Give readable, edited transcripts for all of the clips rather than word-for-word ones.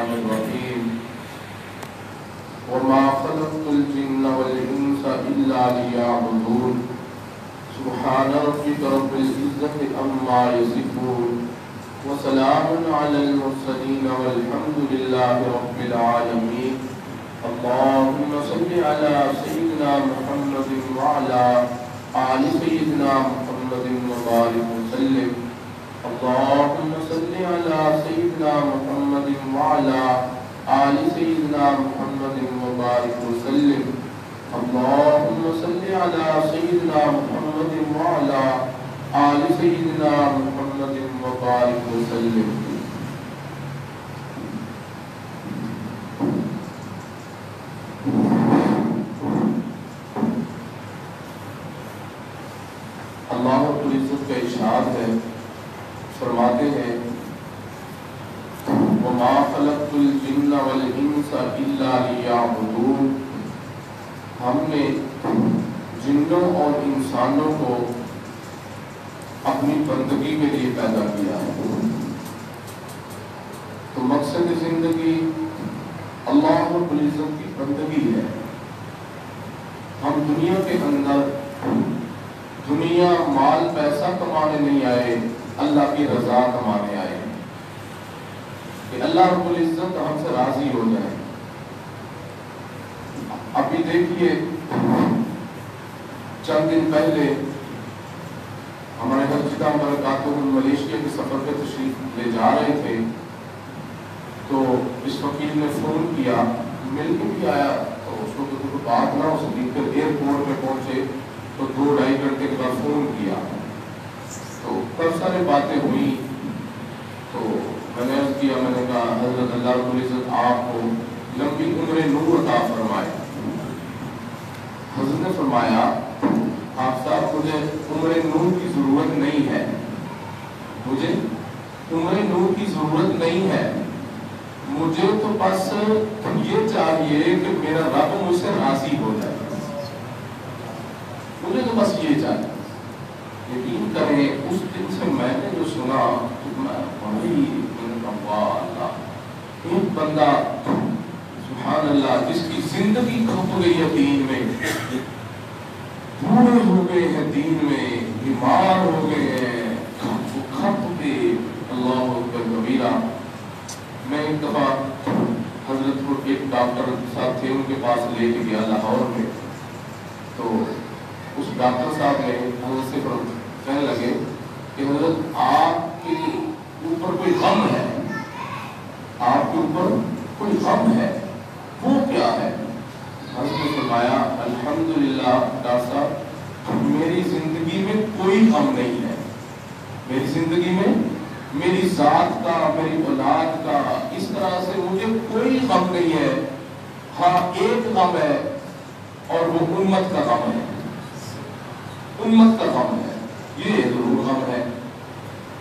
الرحمن الرحيم وما خلقت الجن والإنس إلا ليعبدون سبحان ربك رب العزة عما يصفون وسلام على المرسلين والحمد لله رب العالمين اللهم صل على سيدنا محمد وعلى آل سيدنا محمد وبارك وسلم اللهم صل على سيدنا محمد وعلى آل سيدنا محمد وبارك وسلم اللهم صل على سيدنا محمد وعلى آل سيدنا محمد وبارك وسلم اللہ رب العزت کا ارشاد ہے، فرماتے ہیں وَمَا خَلَقْتُ الْجِنَّ وَالْإِنسَ إِلَّا لِيَعْبُدُونَ، ہم نے جنوں اور انسانوں کو اپنی بندگی کے لیے پیدا کیا ہے۔ تو مقصد زندگی اللہ رب العزت کی بندگی ہے۔ ہم دنیا کے اندر دنیا مال پیسہ کمانے نہیں آئے، اللہ کی رضا کمانے آئے ہیں کہ اللہ رب العزت ہم سے راضی ہو جائے۔ ابھی دیکھیے چند دن پہلے ہمارے حضرت برکاتہ ملیشیا کے سفر پہ تشریف لے جا رہے تھے، تو اس وکیل نے فون کیا، مل کے بھی آیا، تو اس کو کوئی بات نہ ہو سکی، پھر ایئرپورٹ پہ پہنچے تو 2-2.5 گھنٹے کے بعد فون کیا، تو کب سارے باتیں ہوئی۔ تو میں نے عرض کیا، میں نے کہا حضرت اللہ رب العزت آپ کو لمبی عمر نور عطا فرمائے۔ حضرت نے فرمایا آپ صاحب مجھے عمر نور کی ضرورت نہیں ہے، مجھے عمر نور کی ضرورت نہیں ہے، مجھے تو بس یہ چاہیے کہ میرا رب مجھ سے راضی ہو جائے، مجھے تو بس یہ چاہیے۔ یقین کریں اس دن سے میں نے جو سنا تو میں بڑی اللہ، ایک بندہ سبحان اللہ جس کی زندگی کھپ گئی ہے دین میں، بوڑھے ہو گئے ہیں دین میں، بیمار ہو گئے ہیں، کھپ کے اللہ اکبر کبیرہ۔ میں ایک دفعہ حضرت کو ایک ڈاکٹر صاحب تھے ان کے پاس لے کے گیا لاہور میں، تو اس ڈاکٹر صاحب نے حضرت سے کہنے لگے کہ حضرت آپ کے اوپر کوئی غم ہے، آپ کے اوپر کوئی غم ہے، وہ کیا ہے؟ حضرت نے فرمایا الحمدللہ ڈاکٹر صاحب میری زندگی میں کوئی غم نہیں ہے، میری زندگی میں میری ذات کا، میری اولاد کا، اس طرح سے مجھے کوئی غم نہیں ہے، ہاں ایک غم ہے اور وہ امت کا غم ہے، امت کا غم ہے، یہ ضرور غم ہے۔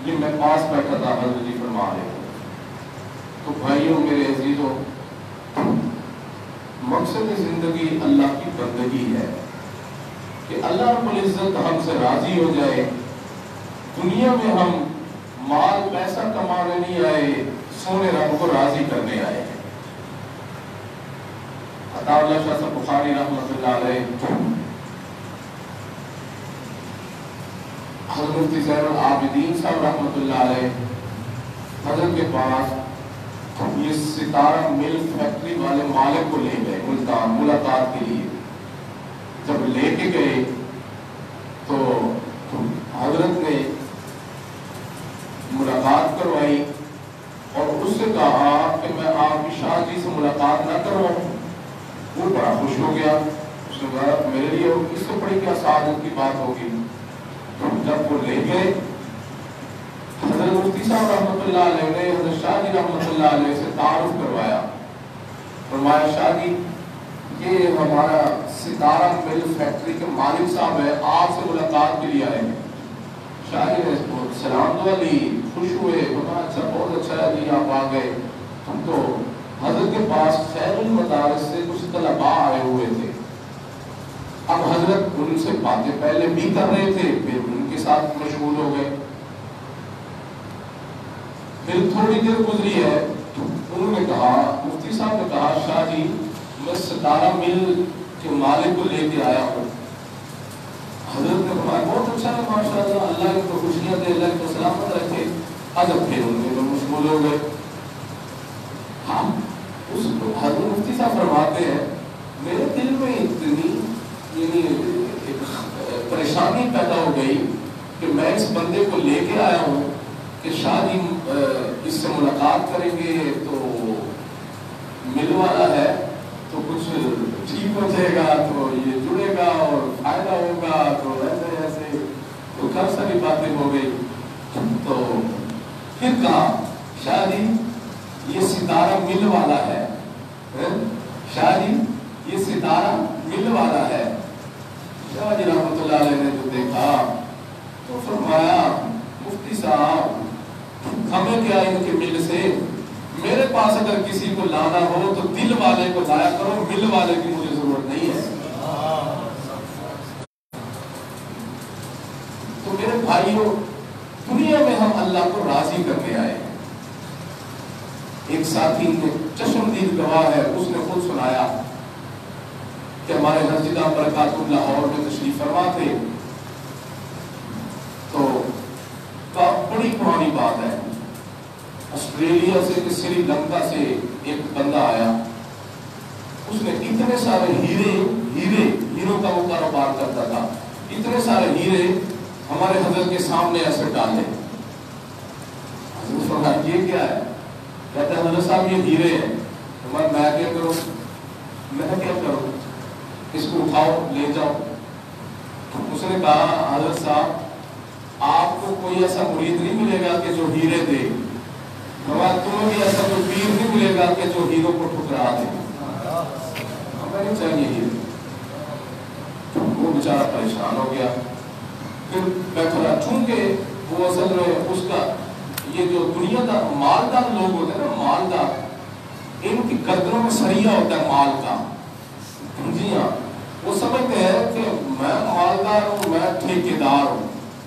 یہ میں پاس بیٹھا تھا، حضرت جی فرما رہے تھے۔ تو بھائیوں میرے عزیزوں، مقصد زندگی اللہ کی بندگی ہے کہ اللہ رب العزت ہم سے راضی ہو جائے۔ دنیا میں ہم مال پیسہ کمانے نہیں آئے، سونے رب کو راضی کرنے آئے ہیں۔ عطا اللہ شاہ صاحب بخاری رحمۃ اللہ علیہ، حضرت مفتی زین العابدین صاحب رحمۃ اللہ علیہ حضرت کے پاس یہ ستارہ مل فیکٹری والے مالک کو لے گئے ملتان ملاقات کے لیے۔ جب لے کے گئے تو حضرت نے ملاقات کروائی اور اس سے کہا کہ میں آپ کی شاہ جی سے ملاقات نہ کرواؤں۔ وہ بڑا خوش ہو گیا، اس نے کہا میرے لیے اس سے بڑی کیا سعادت کی بات ہوگی۔ جب وہ لے گئے حضرت مفتی صاحب رحمۃ اللہ علیہ نے حضرت شاہ جی رحمۃ اللہ علیہ سے تعارف کروایا، فرمایا شاہ جی یہ ہمارا ستارہ مل فیکٹری کے مالک صاحب ہے، آپ سے ملاقات کے لیے آئے ہیں۔ شاہ جی نے سلام دعا لی، خوش ہوئے، اچھا بہت اچھا ہے جی آپ آ گئے۔ تو حضرت کے پاس خیر المدارس سے کچھ طلباء آئے ہوئے تھے، اب حضرت ان سے باتیں پہلے بھی کر رہے تھے، پھر ان کے ساتھ مشغول ہو گئے۔ پھر تھوڑی دیر گزری ہے، انہوں نے کہا جی میں ستارہ مل کے مالک کو لے کے آیا ہوں. حضرت نے فرمایا بہت اچھا ہے ماشاء اللہ, اللہ کی تو خوشیاں دے, اللہ کی تو سلامت رکھے. ادب پھر ان میں مشغول ہو گئے. ہاں اس حضرت مفتی صاحب فرماتے ہیں میرے دل میں اتنی یعنی پریشانی پیدا ہو گئی کہ میں اس بندے کو لے کے آیا ہوں کہ شادی اس سے ملاقات کریں گے تو مل والا ہے تو کچھ ٹھیک ہو جائے گا, تو یہ جڑے گا اور فائدہ ہوگا, تو ایسے ایسے تو کافی ساری باتیں ہو گئی. تو پھر کہا شادی یہ ستارہ مل والا ہے, شادی یہ ستارہ مل والا ہے. شاہ جی رحمۃ اللہ علیہ نے جو دیکھا تو فرمایا مفتی صاحب ہمیں کیا ان کے مل سے, میرے پاس اگر کسی کو لانا ہو تو دل والے کو لایا کرو, مل والے کی مجھے ضرورت نہیں ہے. تو میرے بھائیوں دنیا میں ہم اللہ کو راضی کرنے آئے ہیں. ایک ساتھی نے چشمدید گواہ ہے, اس نے خود سنایا کہ ہمارے مسجد برکات لاہور میں تشریف فرما تھے. تو بڑی پرانی بات ہے, آسٹریلیا سے کہ سری لنکا سے ایک بندہ آیا, اس نے اتنے سارے ہیروں کا وہ کاروبار کرتا تھا, اتنے سارے ہیرے ہمارے حضرت کے سامنے ایسے ڈالے. حضرت فرمایا یہ کیا ہے؟ کہتے ہیں حضرت صاحب یہ ہیرے ہیں. میں کیا کروں, میں کیا کروں, اس کو اٹھاؤ لے جاؤ. اس نے کہا حضرت صاحب آپ کو کوئی ایسا مرید نہیں ملے گا کہ جو ہیرے دے, تمہیں بھی ایسا کوئی پیر نہیں ملے گا کہ جو ہیروں کو ٹھکرا دے. ہمیں نہیں چاہیے ہیرے. وہ بیچارہ پریشان ہو گیا. پھر بیٹھا, چونکہ وہ اصل میں اس کا یہ جو دنیا کا مالدار لوگ ہوتے ہیں نا, مالدار, ان کی گردنوں میں سریا ہوتا ہے مال کا. جی ہاں, وہ سمجھتے ہیں کہ میں مالدار ہوں, میں ٹھیکیدار ہوں.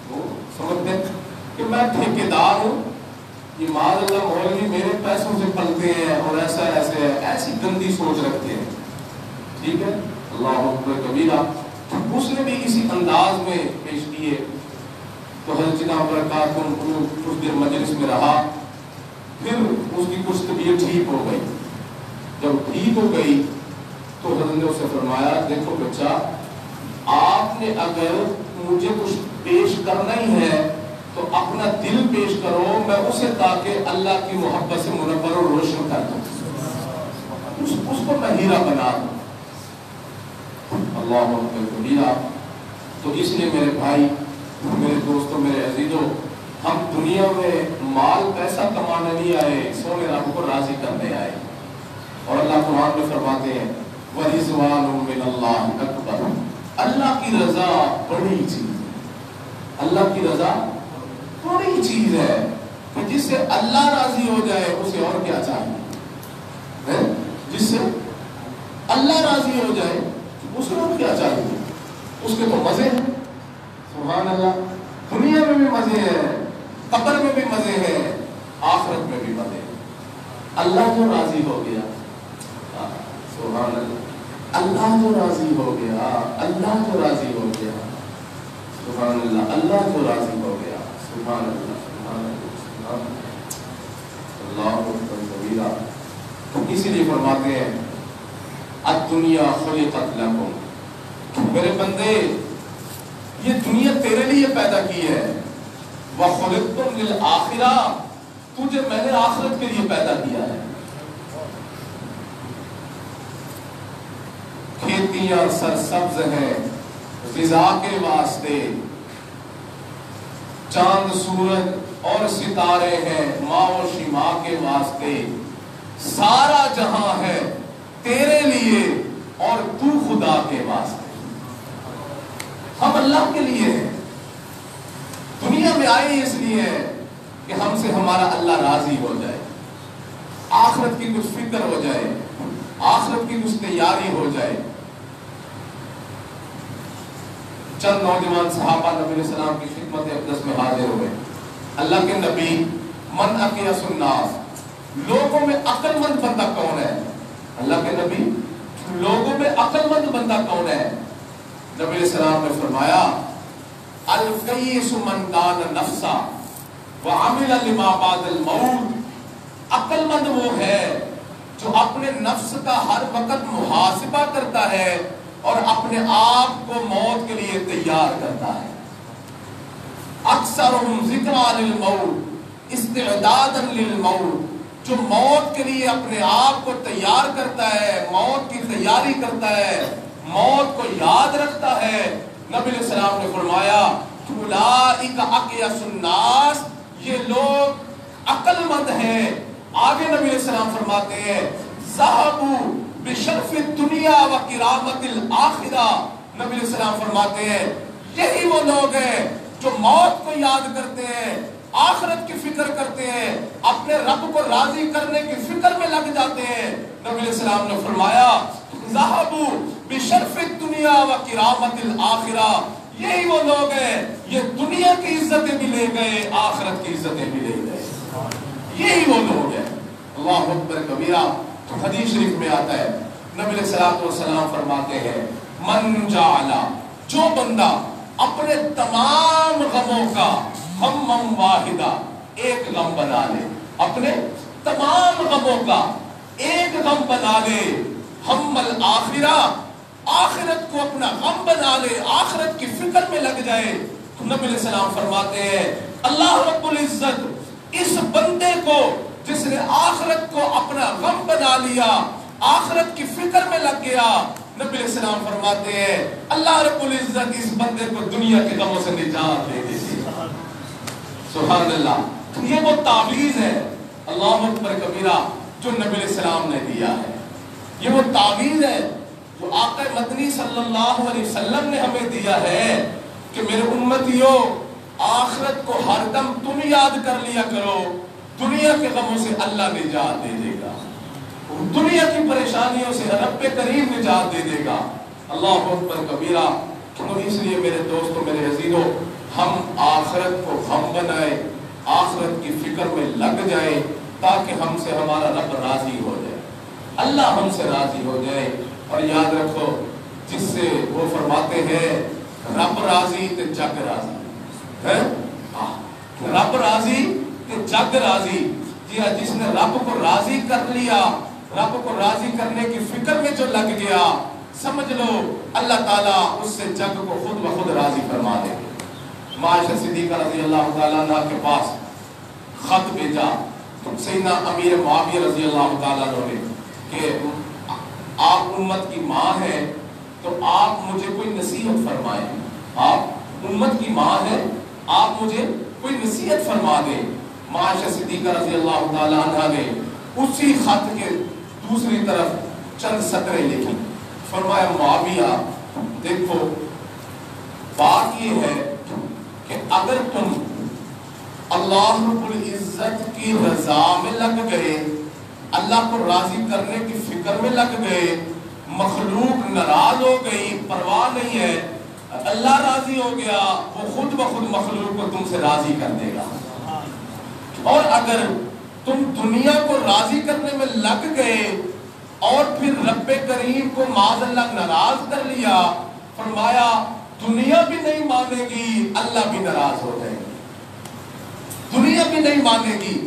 وہ سمجھتے ہیں کہ میں ٹھیکیدار ہوں, یہ مال اللہ مولوی میرے پیسوں سے پلتے ہیں اور ایسا ایسے ہے, ایسی گندی سوچ رکھتے ہیں. ٹھیک ہے, اللہ اکبر کبیرہ. اس نے بھی اسی انداز میں پیش کیے. تو حضرت جناب برکات کچھ دیر مجلس میں رہا, پھر اس کی کچھ طبیعت ٹھیک ہو گئی. جب ٹھیک ہو گئی تو حضرت نے اسے فرمایا دیکھو بچہ, آپ نے اگر مجھے کچھ پیش کرنا ہی ہے تو اپنا دل پیش کرو, میں اسے تاکہ اللہ کی محبت سے منور اور روشن کر دوں, اس کو میں ہیرا بنا دوں. اللہ اکبر. تو اس لیے میرے بھائی, میرے دوستوں, میرے عزیزوں, ہم دنیا میں مال پیسہ کمانے نہیں آئے, سونے رب کو راضی کرنے آئے. اور اللہ قرآن میں فرماتے ہیں وَرِضْوَانٌ مِّنَ اللَّهِ أَكْبَرُ, اللہ کی رضا بڑی چیز ہے. اللہ کی رضا بڑی چیز ہے کہ جس سے اللہ راضی ہو جائے اسے اور کیا چاہیے. جس سے اللہ راضی ہو جائے اسے اور کیا چاہیے. اس کے تو مزے ہیں, سبحان اللہ. دنیا میں بھی مزے ہیں, قبر میں بھی مزے ہیں, آخرت میں بھی مزے ہیں. اللہ جو راضی ہو گیا, سبحان اللہ, اللہ جو راضی ہو گیا, اللہ جو راضی ہو گیا, سبحان اللہ, اللہ جو راضی ہو گیا, سبحان اللہ, سبحان اللہ, اللہ اکبر کبیرہ. اسی لیے فرماتے ہیں الدنیا خلقت لکم, میرے بندے یہ دنیا تیرے لیے پیدا کی ہے. وَخُلِقْتُمْ لِلْآخِرَةِ, تجھے میں نے آخرت کے لیے پیدا کیا ہے. کھیتیاں سرسبز ہیں غذا کے واسطے, چاند سورج اور ستارے ہیں ماں و شیما کے واسطے. سارا جہاں ہے تیرے لیے اور تو خدا کے واسطے. ہم اللہ کے لیے ہیں, دنیا میں آئے اس لیے کہ ہم سے ہمارا اللہ راضی ہو جائے, آخرت کی کچھ فکر ہو جائے, آخرت کی کچھ تیاری ہو جائے. چند نوجوان صحابہ نبی علیہ السلام کی خدمت اقدس میں حاضر ہوئے. اللہ کے نبی, من اقیس الناس, لوگوں میں عقل مند بندہ کون ہے؟ اللہ کے نبی لوگوں میں عقل مند بندہ کون ہے؟ نبی علیہ السلام نے فرمایا القیس من دان نفسا وعمل لما بعد الموت، عقل مند وہ ہے جو اپنے نفس کا ہر وقت محاسبہ کرتا ہے اور اپنے آپ کو موت کے لیے تیار کرتا ہے۔ اکثرهم ذکرا للموت استعدادا للموت، جو موت کے لیے اپنے آپ کو تیار کرتا ہے، موت کی تیاری کرتا ہے، موت کو یاد رکھتا ہے، نبی علیہ السلام نے فرمایا اولئک اقیس الناس، یہ لوگ عقل مند ہیں۔ آگے نبی علیہ السلام فرماتے ہیں ذهبوا بشرف الدنیا وکرامت الآخرہ، نبی علیہ السلام فرماتے ہیں یہی وہ لوگ ہیں جو موت کو یاد کرتے ہیں، آخرت کی فکر کرتے ہیں، اپنے رب کو راضی کرنے کی فکر میں لگ جاتے ہیں۔ نبی علیہ السلام نے فرمایا ذهبوا بشرف الدنیا وکرامت الآخرہ، یہی وہ لوگ ہیں یہ دنیا کی عزتیں بھی لے گئے، آخرت کی عزتیں بھی لے گئے، یہی وہ لوگ ہیں۔ اللہ اکبر کبیرہ۔ تو حدیث شریف میں آتا ہے نبی علیہ السلام فرماتے ہیں من جعل، جو بندہ اپنے تمام غموں کا ہم واحدہ، ایک غم بنا لے، اپنے تمام غموں کا ایک غم بنا لے، ہم الآخرہ، آخرت کو اپنا غم بنا لے، آخرت کی فکر میں لگ جائے، تو نبی علیہ السلام فرماتے ہیں اللہ رب العزت اس بندے کو جس نے آخرت کو اپنا غم بنا لیا، آخرت کی فکر میں لگ گیا، نبی علیہ السلام فرماتے ہیں اللہ رب العزت اس بندے کو دنیا کے غموں سے نجات دے دیتی ہے۔ سبحان اللہ۔ یہ وہ تعویذ ہے اللہ اکبر کبیرہ جو نبی علیہ السلام نے دیا ہے، یہ وہ تعویذ ہے جو آقا مدنی صلی اللہ علیہ وسلم نے ہمیں دیا ہے کہ میرے امتیوں آخرت کو ہر دم تم یاد کر لیا کرو، دنیا کے غموں سے اللہ نجات دے دے گا، دنیا کی پریشانیوں سے رب کریم نجات دے دے گا۔ اللہ اکبر کبیرہ۔ تو اس لیے میرے دوستوں، میرے عزیزوں، ہم آخرت کو غم بنائیں، آخرت کی فکر میں لگ جائیں تاکہ ہم سے ہمارا رب راضی ہو جائے، اللہ ہم سے راضی ہو جائے۔ اور یاد رکھو جس سے وہ فرماتے ہیں رب راضی تے جگ راضی ہے، رب راضی تے جگ راضی۔ جی ہاں، جس نے رب کو راضی کر لیا، رب کو راضی کرنے کی فکر میں جو لگ گیا، سمجھ لو اللہ تعالیٰ اس سے جگ کو خود بخود راضی فرما دے گا۔ عائشہ صدیقہ رضی اللہ تعالیٰ عنہ کے پاس خط بھیجا سیدنا امیر معاویہ رضی اللہ تعالیٰ عنہ نے کہ آپ امت کی ماں ہیں تو آپ مجھے کوئی نصیحت فرمائیں، آپ امت کی ماں ہیں، آپ مجھے کوئی نصیحت فرما دیں۔ عائشہ صدیقہ رضی اللہ تعالیٰ عنہ نے اسی خط کے دوسری طرف چند سطریں لکھی، فرمایا معاویہ دیکھو بات یہ ہے کہ اگر تم اللہ رب العزت کی رضا میں لگ گئے، اللہ کو راضی کرنے کی فکر میں لگ گئے، مخلوق ناراض ہو گئی، پرواہ نہیں ہے، اللہ راضی ہو گیا، وہ خود بخود مخلوق کو تم سے راضی کر دے گا۔ اور اگر تم دنیا کو راضی کرنے میں لگ گئے اور پھر رب کریم کو معاذ اللہ ناراض کر لیا، فرمایا دنیا بھی نہیں مانے گی، اللہ بھی ناراض ہو جائے گی، دنیا بھی نہیں مانے گی،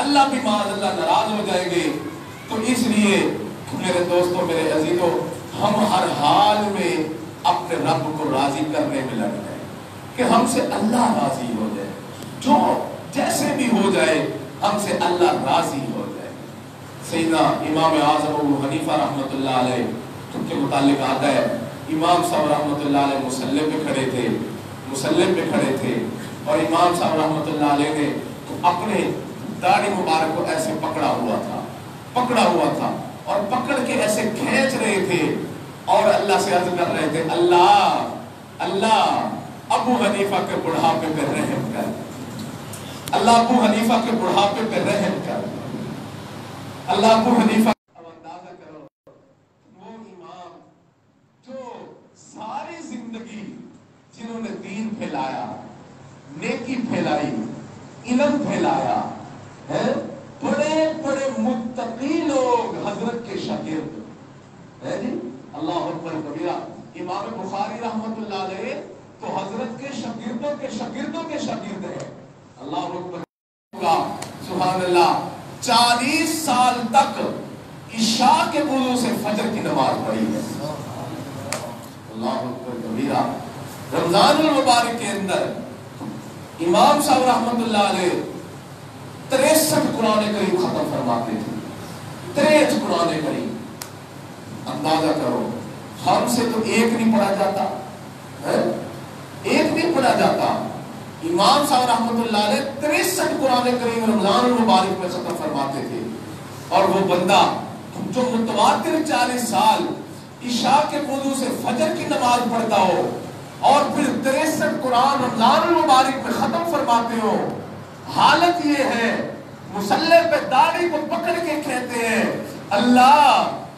اللہ بھی معاذ اللہ ناراض ہو جائے گے۔ تو اس لیے میرے دوستوں، میرے عزیزوں، ہم ہر حال میں اپنے رب کو راضی کرنے میں لگ جائیں کہ ہم سے اللہ راضی ہو جائے، جو جیسے بھی ہو جائے ہم سے اللہ راضی ہو جائے۔ سیدنا امام اعظم ابو حنیفہ رحمۃ اللہ علیہ کے متعلق آتا ہے، امام صاحب رحمۃ اللہ علیہ مصلی پہ کھڑے تھے، مصلی پہ کھڑے تھے، اور امام صاحب رحمۃ اللہ علیہ نے اپنے داڑھی مبارک کو ایسے پکڑا ہوا تھا اور پکڑ کے ایسے کھینچ رہے تھے اور اللہ سے عرض کر رہے تھے اللہ ابو حنیفہ کے بڑھاپے پہ رحم کر، اللہ ابو حنیفہ کے بڑھاپے پہ رحم کر، اللہ ابو حنیفہ۔ اب اندازہ کرو وہ امام جو ساری زندگی جنہوں نے دین پھیلایا، نیکی پھیلائی، علم پھیلایا ہے، بڑے بڑے متقی لوگ حضرت کے شاگرد، ہے جی، اللہ اکبر کبیرہ۔ امام بخاری رحمت اللہ علیہ تو حضرت کے شاگردوں کے شاگردوں کے شاگرد ہیں، اللہ اکبر، سبحان اللہ۔ 40 سال تک عشاء کے وضو سے فجر کی نماز پڑھی ہے، اللہ اکبر کبیرہ۔ رمضان المبارک کے اندر امام صاحب رحمت اللہ علیہ 63 قرآن کریم ختم فرماتے تھے، 63 قرآن کریم۔ اندازہ کرو، ہم سے تو ایک نہیں پڑھا جاتا، ایک نہیں پڑھا جاتا۔ امام صاحب رحمت اللہ علیہ 63 قرآن کریم رمضان المبارک میں ختم فرماتے تھے، اور وہ بندہ جو متواتر 40 سال عشاء کے وضو سے فجر کی نماز پڑھتا ہو اور پھر 63 قرآن رمضان المبارک میں ختم فرماتے ہو، حالت یہ ہے مصلی پہ داڑھی کو پکڑ کے کہتے ہیں اللہ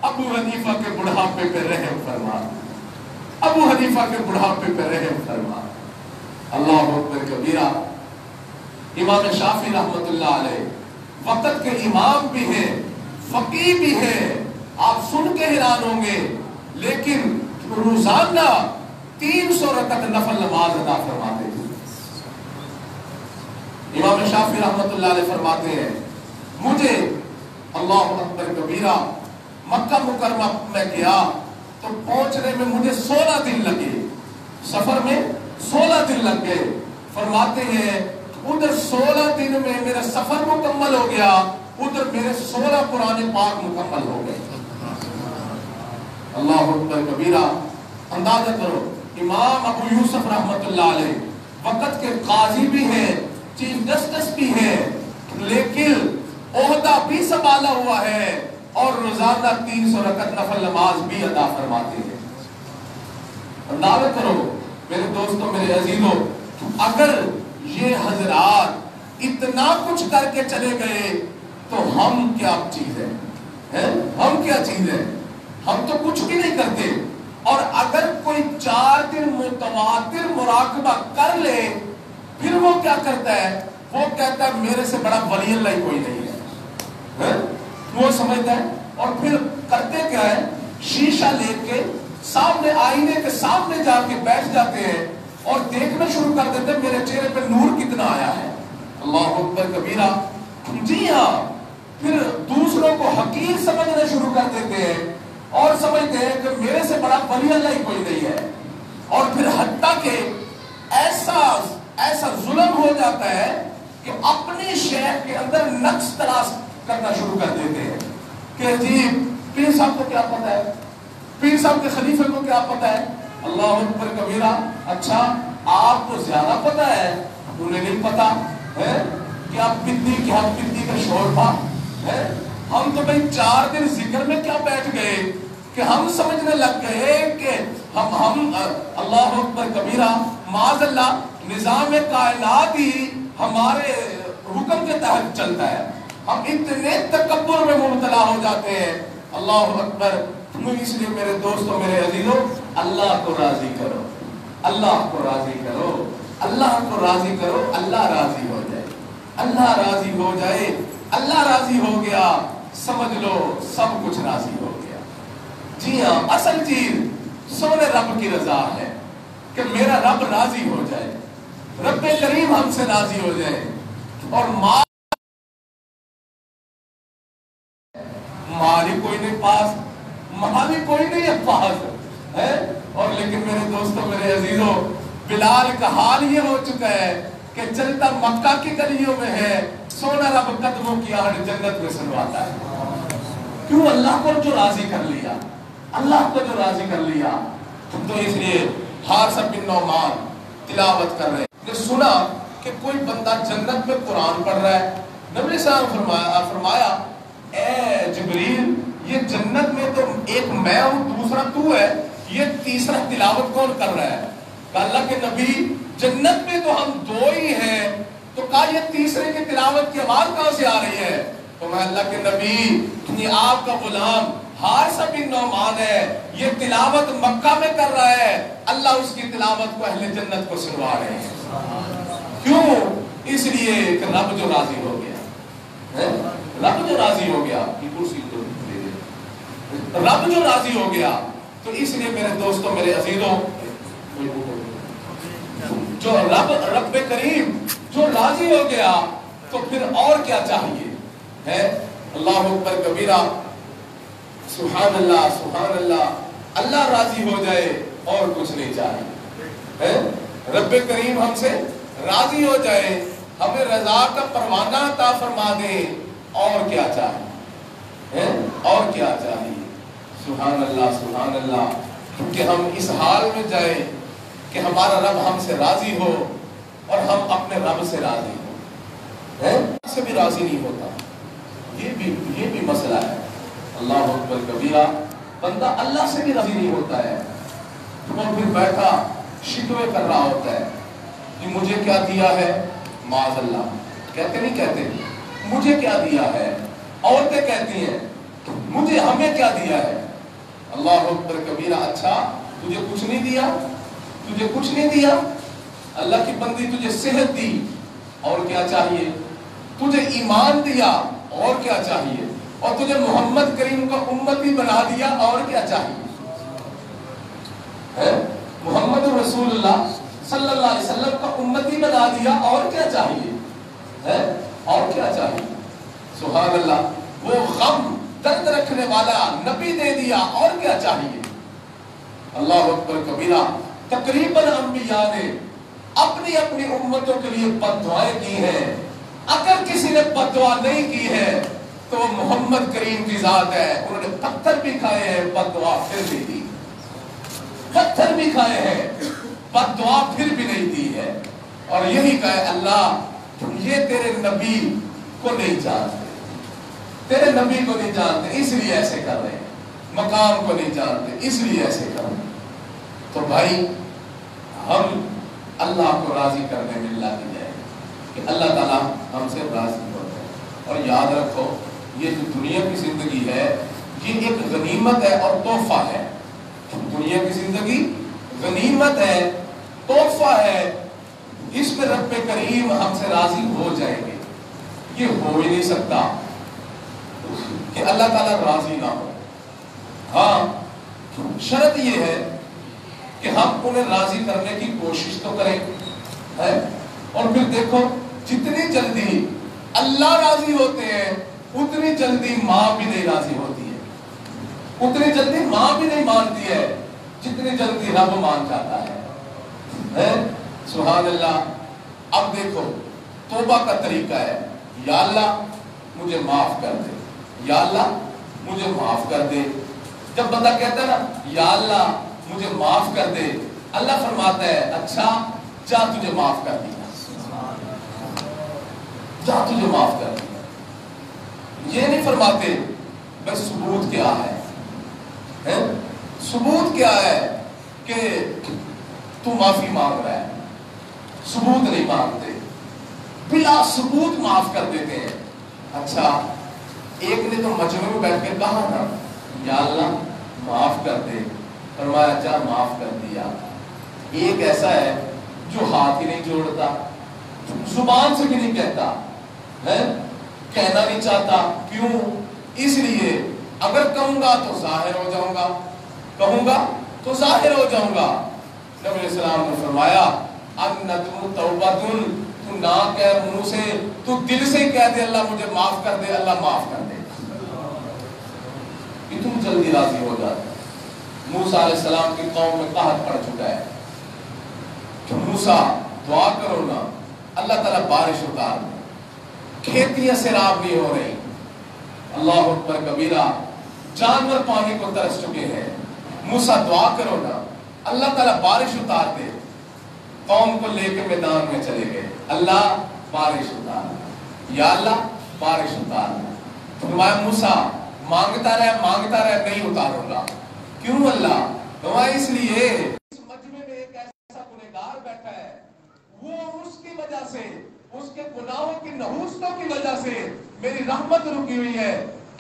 ابو حنیفہ کے بڑھاپے پہ رحم فرما، ابو حنیفہ کے بڑھاپے پہ رحم فرما، اللہ اکبر کبیرہ۔ امام شافعی رحمت اللہ علیہ وقت کے امام بھی ہیں، فقیہ بھی ہیں، آپ سن کے حیران ہوں گے، لیکن روزانہ 300 رکعت نفل نماز ادا فرماتے تھے۔ امام شافعی رحمت اللہ علیہ فرماتے ہیں مجھے اللہ اکبر کبیرہ مکہ مکرمہ میں گیا تو پہنچنے میں مجھے 16 دن لگے، سفر میں 16 دن لگ گئے۔ فرماتے ہیں ادھر 16 دن میں میرا سفر مکمل ہو گیا، ادھر میرے 16 قرآن پاک مکمل ہو گئے، اللہ اکبر کبیرہ۔ اندازہ کرو، امام ابو یوسف رحمت اللہ علیہ وقت کے قاضی بھی ہیں، چیف جسٹس بھی ہیں، لیکن عہدہ بھی سنبھالا ہوا ہے اور روزانہ 300 رکعت نفل نماز بھی ادا فرماتے ہیں۔ اندازہ کرو میرے دوستوں، میرے عزیزوں، اگر یہ حضرات اتنا کچھ کر کے چلے گئے تو ہم کیا چیز ہے؟ ہم کیا چیز ہے؟ ہم تو کچھ بھی نہیں کرتے۔ اور اگر کوئی 4 دن متواتر مراقبہ کر لے پھر وہ کیا کرتا ہے؟ وہ کہتا ہے میرے سے بڑا ولی اللہ کوئی نہیں ہے، وہ سمجھتا ہے۔ اور پھر کرتے کیا ہے؟ شیشہ لے کے سامنے، آئینے کے سامنے جا کے بیٹھ جاتے ہیں اور دیکھنا شروع کر دیتے ہیں میرے چہرے پہ نور کتنا آیا ہے، اللہ اکبر کبیرہ۔ جی ہاں، پھر دوسروں کو حقیر سمجھنا شروع کر دیتے ہیں اور سمجھتے ہیں کہ میرے سے بڑا ولی اللہ ہی کوئی نہیں ہے، اور پھر حتیٰ کہ ایسا ظلم ہو جاتا ہے کہ اپنی شیخ کے اندر نقص تلاش کرنا شروع کر دیتے ہیں کہ جی پیر صاحب کو کیا پتہ ہے، پیر صاحب کے خلیفے کو کیا پتہ ہے، اللہ اکبر کبیرہ۔ اچھا آپ کو زیادہ پتہ ہے، انہیں نہیں پتا ہے کہ آپ پتی کا شوربہ ہے۔ ہم تو بھائی 4 دن ذکر میں کیا بیٹھ گئے کہ ہم سمجھنے لگ گئے کہ ہم اللہ اکبر کبیرہ، معاذ اللہ، نظام کائنات ہی ہمارے حکم کے تحت چلتا ہے۔ ہم اتنے تکبر میں مبتلا ہو جاتے ہیں، اللہ اکبر۔ اس لیے میرے دوستوں، میرے عزیزوں، اللہ کو راضی کرو، اللہ کو راضی کرو، اللہ کو راضی کرو، اللہ راضی ہو جائے، اللہ راضی ہو جائے، اللہ راضی ہو گیا، سمجھ لو سب کچھ راضی ہو گیا۔ جی ہاں، اصل چیز سونے رب کی رضا ہے کہ میرا رب راضی ہو جائے، رب کریم ہم سے راضی ہو جائے۔ اور مالی کوئی نہیں پاس، مالی کوئی نہیں ہے پاس ہے۔ اور لیکن میرے دوستوں، میرے عزیزوں، بلال کا حال یہ ہو چکا ہے کہ چلتا مکہ کی گلیوں میں ہے، سونا رب قدموں کی آڑ جنت میں سنواتا ہے۔ کیوں؟ اللہ کو جو راضی کر لیا، اللہ کو جو راضی کر لیا۔ تو اس لیے حارث بن نعمان تلاوت کر رہے ہیں، نے سنا کہ کوئی بندہ جنت میں قرآن پڑھ رہا ہے۔ نبی صاحب فرمایا اے جبریل، یہ جنت میں تو ایک میں ہوں، دوسرا تو ہے، یہ تیسرا تلاوت کون کر رہا ہے؟ کہ اللہ کے نبی، جنت میں تو ہم 2 ہی ہیں، تو کہا یہ تیسرے کی تلاوت کی آواز کہاں سے آ رہی ہے؟ تو میں اللہ کے نبی، یہ آپ کا غلام حارث بن نعمان ہے، یہ تلاوت مکہ میں کر رہا ہے، اللہ اس کی تلاوت کو اہل جنت کو سنوا رہے ہیں۔ کیوں؟ اس لیے کہ رب جو راضی ہو گیا، رب جو راضی ہو گیا، کی کرسی تو دے دے، رب جو راضی ہو گیا تو اس لیے میرے دوستوں میرے عزیزوں جو رب کریم جو راضی ہو گیا تو پھر اور کیا چاہیے ہے؟ اللہ اکبر کبیرہ، سبحان اللہ سبحان اللہ، اللہ راضی ہو جائے اور کچھ نہیں چاہیے ہے؟ رب کریم ہم سے راضی ہو جائے، ہمیں رضا کا پروانہ عطا فرما دے، اور کیا چاہیے ہے؟ اور کیا چاہیے؟ سبحان اللہ سبحان اللہ، کیونکہ ہم اس حال میں جائیں کہ ہمارا رب ہم سے راضی ہو اور ہم اپنے رب سے راضی ہو ہے؟ سے بھی راضی نہیں ہوتا، یہ بھی مسئلہ ہے۔ اللہ اکبر کبیرہ، بندہ اللہ سے بھی راضی نہیں ہوتا ہے، وہ پھر بیٹھا شکوے کر رہا ہوتا ہے کہ مجھے کیا دیا ہے، معاذ اللہ کہتے نہیں کہتے مجھے کیا دیا ہے، عورتیں کہتی ہیں مجھے ہمیں کیا دیا ہے۔ اللہ اکبر کبیرہ، اچھا تجھے کچھ نہیں دیا، تجھے کچھ نہیں دیا، اللہ کی بندی تجھے صحت دی اور کیا چاہیے، تجھے ایمان دیا اور کیا چاہیے، اور تجھے محمد کریم کا امتی بنا دیا اور کیا چاہیے ہے؟ محمد رسول اللہ صلی اللہ علیہ وسلم کا امتی بنا دیا اور کیا چاہیے ہے؟ اور کیا چاہیے؟ سبحان اللہ، وہ غم درد رکھنے والا نبی دے دیا اور کیا چاہیے؟ اللہ اکبر کبیرہ، تقریباً انبیاء نے اپنی اپنی امتوں کے لیے بد دعائیں کی ہیں، اگر کسی نے بد دعا نہیں کی ہے تو وہ محمد کریم کی ذات ہے، انہوں نے پتھر بھی کھائے ہیں بد دعا پھر بھی دی، پتھر بھی کھائے ہیں بد دعا پھر بھی نہیں دی ہے، اور یہی کہے اللہ یہ تیرے نبی کو نہیں جانتے، تیرے نبی کو نہیں جانتے اس لیے ایسے کر رہے ہیں، مقام کو نہیں جانتے اس لیے ایسے کر رہے ہیں۔ تو بھائی ہم اللہ کو راضی کرنے میں لگے جائیں کہ اللہ تعالیٰ ہم سے راضی ہو جائے، اور یاد رکھو یہ جو دنیا کی زندگی ہے یہ ایک غنیمت ہے اور تحفہ ہے، دنیا کی زندگی غنیمت ہے، تحفہ ہے، اس میں رب کریم ہم سے راضی ہو جائیں گے، یہ ہو ہی نہیں سکتا کہ اللہ تعالیٰ راضی نہ ہو۔ ہاں شرط یہ ہے کہ ہم انہیں راضی کرنے کی کوشش تو کریں ہے، اور پھر دیکھو جتنی جلدی اللہ راضی ہوتے ہیں اتنی جلدی ماں بھی نہیں راضی ہوتی ہے، اتنی جلدی ماں بھی نہیں مانتی ہے جتنی جلدی رب مان جاتا ہے۔ سبحان اللہ۔ اب دیکھو توبہ کا طریقہ ہے، یا اللہ مجھے معاف کر دے، یا اللہ مجھے معاف کر دے۔ جب بندہ کہتا ہے نا یا اللہ مجھے معاف کر دے، اللہ فرماتا ہے اچھا جا تجھے معاف کر دیا، جا تجھے معاف کر دیا۔ یہ نہیں فرماتے بس ثبوت کیا ہے، ثبوت کیا ہے کہ تو معافی مانگ رہا ہے، ثبوت نہیں مانگتے، بلا ثبوت معاف کر دیتے ہیں۔ اچھا ایک نے تو مجمع میں بیٹھ کے کہا نا یا اللہ معاف کر دے، فرمایا جا معاف کر دیا۔ ایک ایسا ہے جو ہاتھ ہی نہیں جوڑتا، زبان سے بھی نہیں کہتا ہے، کہنا نہیں چاہتا، کیوں؟ اس لیے اگر کہوں گا تو ظاہر ہو جاؤں گا، کہوں گا تو ظاہر ہو جاؤں گا۔ نبی علیہ السلام نے فرمایا الندم توبۃ، تو نہ کہہ منہ سے، تو دل سے کہہ دے اللہ مجھے معاف کر دے، اللہ معاف کر دے، کہ تم جلدی راضی ہو جاتے۔ موسیٰ علیہ السلام کی قوم میں قحط پڑ چکا ہے کہ موسیٰ دعا کرو نا اللہ تعالیٰ بارش اتار دے، کھیتیاں سیراب نہیں ہو رہی، اللہ اکبر کبیرہ، جانور پانی کو ترس چکے ہیں، موسیٰ دعا کرو نا اللہ تعالیٰ بارش اتار دے۔ قوم کو لے کے میدان میں چلے گئے، اللہ بارش اتار، یا اللہ بارش اتار۔ فرمایا موسیٰ مانگتا رہے نہیں اتاروں گا، کیوں اللہ؟ فرمایا اس لیے اس مجمع میں ایک ایسا گنہگار بیٹھا ہے، وہ اس کی وجہ سے، اس کے گناہوں کی نحوستوں کی وجہ سے میری رحمت رکی ہوئی ہے،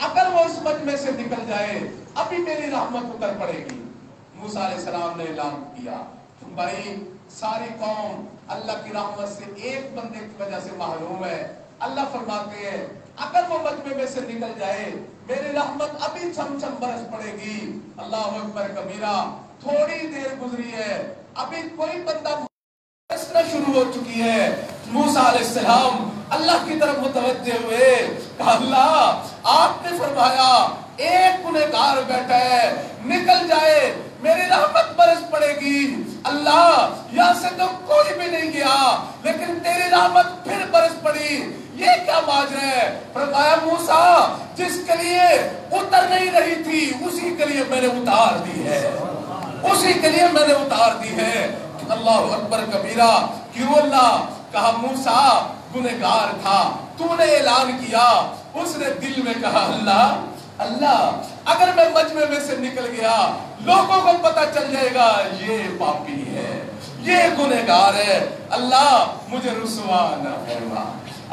اگر وہ اس مجمع سے نکل جائے ابھی میری رحمت اتر پڑے گی۔ موسیٰ علیہ السلام نے اعلان کیا بھائی ساری قوم اللہ کی رحمت سے ایک بندے کی وجہ سے محروم ہے۔ اللہ فرماتے ہیں اگر وہ مجمع میں سے نکل جائے میری رحمت ابھی چھم چھم برس پڑے گی. اللہ اکبر کبیرہ. تھوڑی دیر گزری ہے, ابھی کوئی بندہ برسنا شروع ہو چکی ہے. موسیٰ علیہ السلام اللہ کی طرف متوجہ ہوئے, کہا اللہ آپ نے فرمایا ایک گنہگار بیٹھا ہے, نکل جائے میری رحمت برس پڑے گی. اللہ یہاں سے تو کوئی بھی نہیں گیا لیکن تیری رحمت پھر برس پڑی, یہ کیا ماجرا ہے؟ فرمایا موسیٰ جس کے لیے اتر نہیں رہی تھی اسی کے لیے میں نے اتار دی ہے, اسی کے لیے میں نے اتار دی ہے. اللہ اکبر کبیرہ. کیوں اللہ؟ کہا موسیٰ گنہگار تھا, تو نے اعلان کیا, اس نے دل میں کہا اللہ اگر میں مجمع میں سے نکل گیا لوگوں کو پتہ چل جائے گا یہ پاپی ہے, یہ گنہگار ہے. اللہ مجھے رسوا نہ فرما,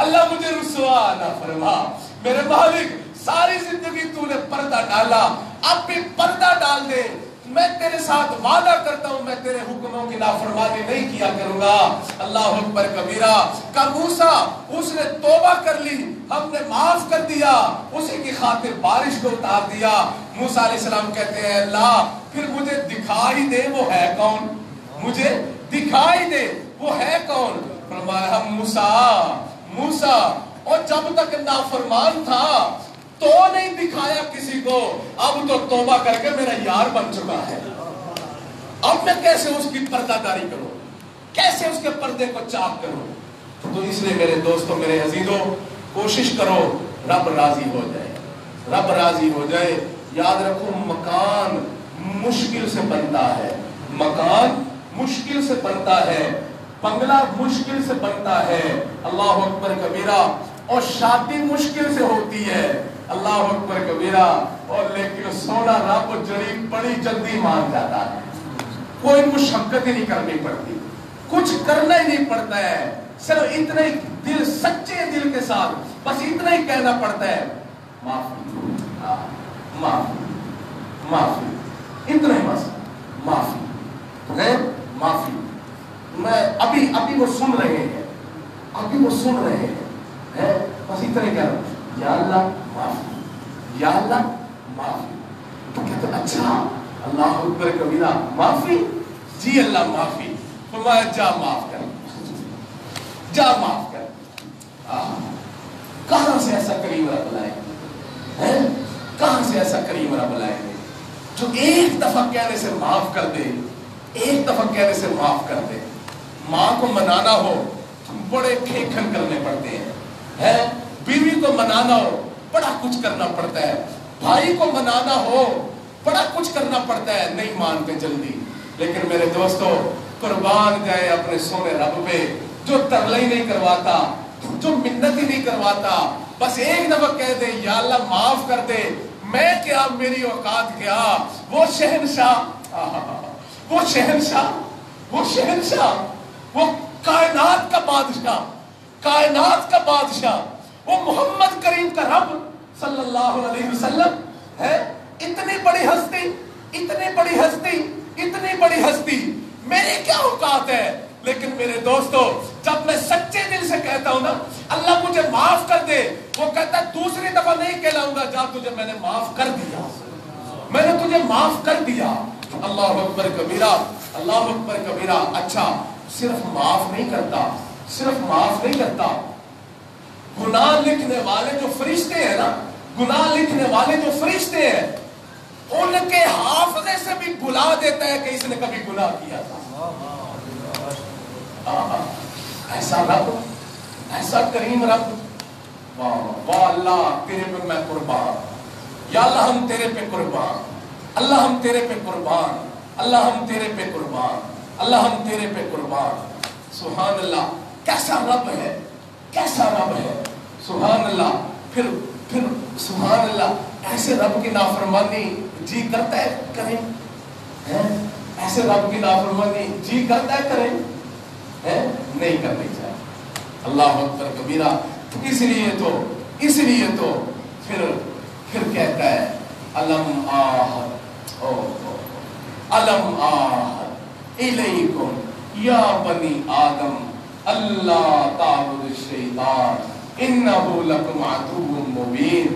اللہ مجھے رسوا نہ فرما. میرے مالک ساری زندگی تو نے پردہ ڈالا, اب بھی پردہ ڈال دے. میں تیرے ساتھ وعدہ کرتا ہوں میں تیرے حکموں کی نافرمانی نہیں کیا کروں گا. اللہ اکبر کبیرہ. کہ موسیٰ اس نے توبہ کر لی, ہم نے معاف کر دیا, اسی کی خاطر بارش کو اتار دیا. موسیٰ علیہ السلام کہتے ہیں اللہ پھر مجھے دکھائی دے وہ ہے کون, مجھے دکھائی دے وہ ہے کون. فرمایا موسیٰ اور جب تک نافرمان تھا تو نہیں دکھایا کسی کو, اب تو توبہ کر کے میرا یار بن چکا ہے, اب میں کیسے اس کی پردہ داری کروں, کیسے اس کے پردے کو چاک کروں. تو اس لیے میرے دوستوں میرے عزیزوں کوشش کرو رب راضی ہو جائے, رب راضی ہو جائے. یاد رکھو مکان مشکل سے بنتا ہے, مکان مشکل سے بنتا ہے, بنگلہ مشکل سے بنتا ہے. اللہ اکبر کبیرہ. اور شادی مشکل سے ہوتی ہے. اللہ اکبر کبیرہ. اور لیکن سونا رب جڑی بڑی جلدی مان جاتا ہے, کوئی مشقت ہی نہیں کرنی پڑتی, کچھ کرنا ہی نہیں پڑتا ہے, صرف اتنا ہی دل سچے دل کے ساتھ بس اتنا ہی کہنا پڑتا ہے معافی, معافی, معافی, اتنا ہی بس معافی ہے, معافی. میں ابھی وہ سن رہے ہیں, ابھی وہ سن رہے ہیں, بس اتنا ہی کہہ رہا ہوں یا اللہ معافی, یا اللہ معافی. تو کہتے ہیں اچھا اللہ اکبر کبیرہ معافی, جی اللہ معافی. فرمایا جا معاف کر, جا معاف کر. کہاں سے ایسا کریم رب لائے گے, کہاں سے ایسا کریم رب لائے گے جو ایک دفعہ کہنے سے معاف کر دے, ایک دفعہ کہنے سے معاف کر دے. ماں کو منانا ہو بڑے کھیکھن کرنے پڑتے ہیں, بیوی کو منانا ہو بڑا کچھ کرنا پڑتا ہے, بھائی کو منانا ہو بڑا کچھ کرنا پڑتا ہے, نہیں مانتے جلدی. لیکن میرے دوستو قربان جائے اپنے سونے رب پہ جو ترلا ہی نہیں کرواتا, جو منت ہی نہیں کرواتا, بس ایک دفعہ کہہ دے یا اللہ معاف کر دے. میں کیا, میری اوقات کیا, وہ شہنشاہ, وہ شہنشاہ, وہ شہنشاہ, وہ کائنات کا بادشاہ, کائنات کا بادشاہ, وہ محمد کریم کا رب صلی اللہ علیہ وسلم ہے. اتنی بڑی ہستی, اتنی بڑی ہستی, اتنی بڑی ہستی, میری کیا اوقات ہے. لیکن میرے دوستو جب میں سچے دل سے کہتا ہوں نا اللہ مجھے معاف کر دے, وہ کہتا ہے دوسری دفعہ نہیں کہلاؤں گا, جا تجھے میں نے معاف کر دیا, میں نے تجھے معاف کر دیا. اللہ اکبر کبیرہ, اللہ اکبر کبیرہ. اچھا صرف معاف نہیں کرتا, صرف معاف نہیں کرتا, گناہ لکھنے والے جو فرشتے ہیں نا, گناہ لکھنے والے جو فرشتے ہیں ان کے حافظے سے بھی بھلا دیتا ہے کہ اس نے کبھی گناہ کیا تھا. ایسا رب, ایسا کریم رب. واہ اللہ تیرے پہ میں قربان, یا اللہ ہم تیرے پہ قربان, اللہ ہم تیرے پہ قربان, اللہ ہم تیرے پہ قربان, اللہ ہم تیرے پہ قربان. سبحان اللہ, کیسا رب ہے, کیسا رب ہے, سبحان اللہ. پھر سبحان اللہ, ایسے رب کی نافرمانی جی کرتا ہے کریں, ایسے رب کی نافرمانی جی کرتا ہے کریں, نہیں کرنی چاہیے. اللہ اکبر کبیرہ. اس لیے تو پھر کہتا ہے علم آہد علم آہد الیکم یا بنی آدم اللہ تعبد الشیطان انہو لکم عدو مبین.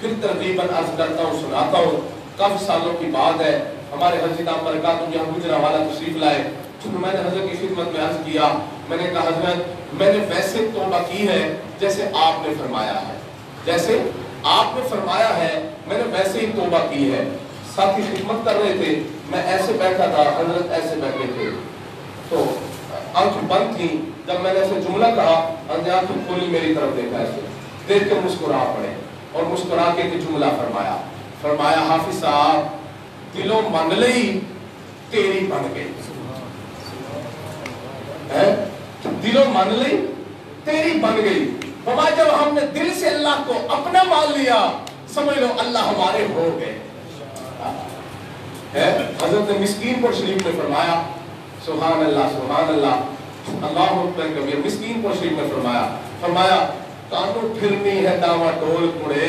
پھر ترغیباً عرض کرتا ہوں، سناتا ہوں. کافی سالوں کی بات ہے، ہمارے حضرت دام برکاتہ یہاں گجرانوالہ تشریف لائے. میں نے حضرت کی خدمت میں عرض کیا، میں نے کہا حضرت میں نے ویسے توبہ کی ہے جیسے آپ نے فرمایا ہے، جیسے آپ نے فرمایا ہے میں نے ویسے ہی توبہ کی ہے. ساتھی خدمت کر رہے تھے، میں ایسے بیٹھا تھا، حضرت ایسے بیٹھے تھے، تو آنکھ بند تھی. جب میں نے ایسے جملہ کہا، آنکھ کھولی میری طرف دیکھا، ایسے دیکھ کے مسکرا پڑے اور مسکرا کے جملہ فرمایا حافظ صاحب دلوں من لئی تیری بن گئی، دلوں من لئی تیری بن گئی. بابا جب ہم نے دل سے اللہ کو اپنا مان لیا سمجھ لو اللہ ہمارے ہو گئے. حضرت مسکین پر شریف میں فرمایا، سبحان اللہ سبحان اللہ اللہ اکبر کبیر. مسکین پر شریف میں فرمایا کانوں پھرنی ہے داما ڈول کڑے.